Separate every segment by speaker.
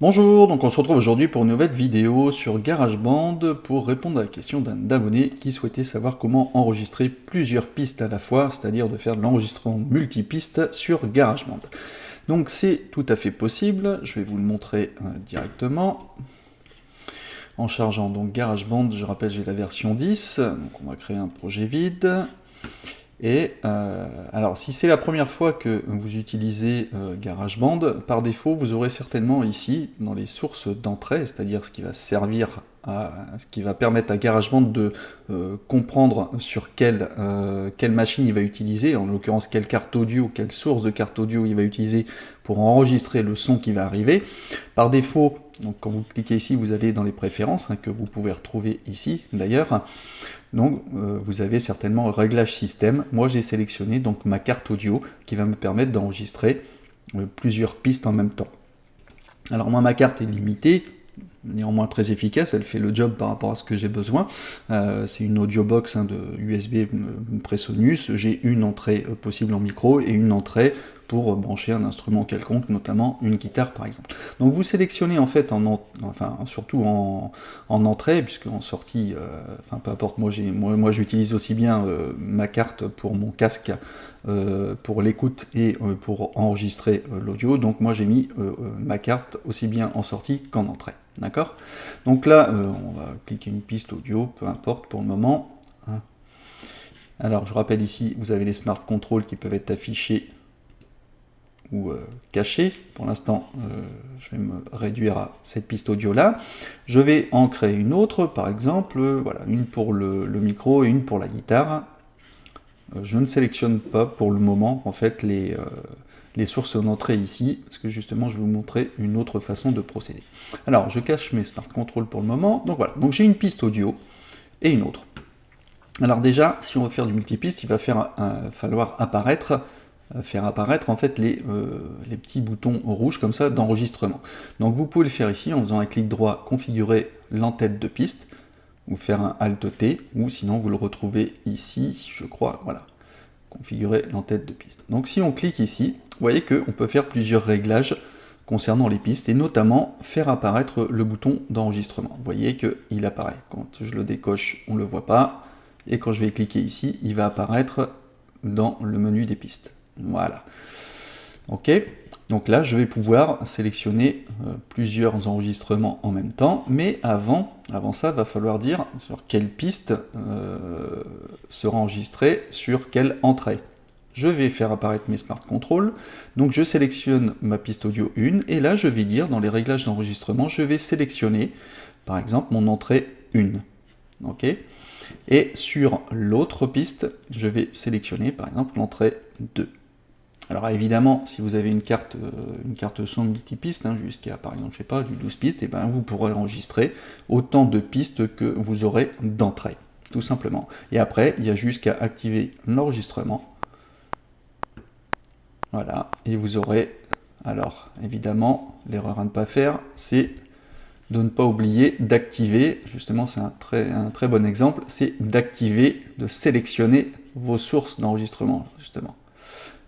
Speaker 1: Bonjour, donc on se retrouve aujourd'hui pour une nouvelle vidéo sur GarageBand pour répondre à la question d'un abonné qui souhaitait savoir comment enregistrer plusieurs pistes à la fois, c'est-à-dire de faire de l'enregistrement multipiste sur GarageBand. Donc c'est tout à fait possible, je vais vous le montrer directement. En chargeant donc GarageBand, je rappelle j'ai la version 10, donc on va créer un projet vide. Et alors, si c'est la première fois que vous utilisez GarageBand, par défaut, vous aurez certainement ici, dans les sources d'entrée, c'est-à-dire ce qui va servir ce qui va permettre à GarageBand de comprendre sur quelle machine il va utiliser, en l'occurrence quelle carte audio, quelle source de carte audio il va utiliser pour enregistrer le son qui va arriver. Par défaut, donc quand vous cliquez ici, vous allez dans les préférences, que vous pouvez retrouver ici d'ailleurs. Donc vous avez certainement réglage système. Moi j'ai sélectionné donc ma carte audio qui va me permettre d'enregistrer plusieurs pistes en même temps. Alors moi ma carte est limitée, néanmoins très efficace, elle fait le job par rapport à ce que j'ai besoin. C'est une audio box de USB Presonus, j'ai une entrée possible en micro et une entrée pour brancher un instrument quelconque, notamment une guitare par exemple. Donc vous sélectionnez en fait, surtout en entrée, puisque en sortie, peu importe, moi j'utilise aussi bien ma carte pour mon casque, pour l'écoute et pour enregistrer l'audio, donc moi j'ai mis ma carte aussi bien en sortie qu'en entrée. D'accord? Donc là, on va cliquer une piste audio, peu importe pour le moment. Alors je rappelle ici, vous avez les smart controls qui peuvent être affichés ou cachés. Pour l'instant, je vais me réduire à cette piste audio là. Je vais en créer une autre, par exemple, voilà, une pour le micro et une pour la guitare. Je ne sélectionne pas pour le moment, en fait, les sources d'entrée ici, parce que justement, je vais vous montrer une autre façon de procéder. Alors, je cache mes smart controls pour le moment. Donc voilà, donc j'ai une piste audio et une autre. Alors déjà, si on veut faire du multipiste, il va falloir faire apparaître en fait les petits boutons rouges comme ça d'enregistrement. Donc vous pouvez le faire ici en faisant un clic droit, configurer l'entête de piste, ou faire un Alt-T, ou sinon vous le retrouvez ici, je crois, voilà, configurer l'entête de piste. Donc si on clique ici, vous voyez qu'on peut faire plusieurs réglages concernant les pistes, et notamment faire apparaître le bouton d'enregistrement. Vous voyez qu'il apparaît. Quand je le décoche, on ne le voit pas, et quand je vais cliquer ici, il va apparaître dans le menu des pistes. Voilà. Ok. Donc là, je vais pouvoir sélectionner plusieurs enregistrements en même temps, mais avant ça, il va falloir dire sur quelle piste sera enregistrée sur quelle entrée. Je vais faire apparaître mes smart controls, donc je sélectionne ma piste audio 1, et là je vais dire dans les réglages d'enregistrement, je vais sélectionner par exemple mon entrée 1. Ok. Et sur l'autre piste, je vais sélectionner par exemple l'entrée 2. Alors évidemment, si vous avez une carte son multipiste, jusqu'à par exemple, je sais pas, du 12 pistes, et ben vous pourrez enregistrer autant de pistes que vous aurez d'entrée, tout simplement. Et après, il y a juste qu'à activer l'enregistrement. Voilà, et vous aurez, alors évidemment, l'erreur à ne pas faire, c'est de ne pas oublier d'activer, justement c'est un très bon exemple, c'est d'activer, de sélectionner vos sources d'enregistrement, justement.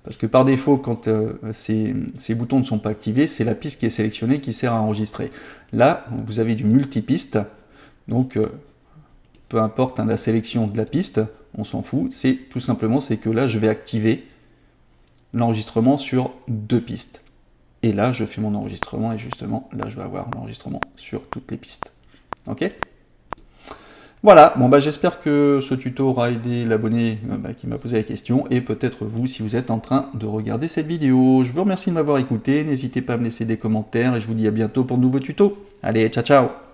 Speaker 1: Parce que par défaut, quand ces boutons ne sont pas activés, c'est la piste qui est sélectionnée qui sert à enregistrer. Là, vous avez du multipiste, donc peu importe la sélection de la piste, on s'en fout, c'est tout simplement c'est que là, je vais activer l'enregistrement sur 2 pistes. Et là, je fais mon enregistrement, et justement, là, je vais avoir l'enregistrement sur toutes les pistes. Ok ? Voilà, bon j'espère que ce tuto aura aidé l'abonné qui m'a posé la question, et peut-être vous si vous êtes en train de regarder cette vidéo. Je vous remercie de m'avoir écouté, n'hésitez pas à me laisser des commentaires, et je vous dis à bientôt pour de nouveaux tutos. Allez, ciao ciao!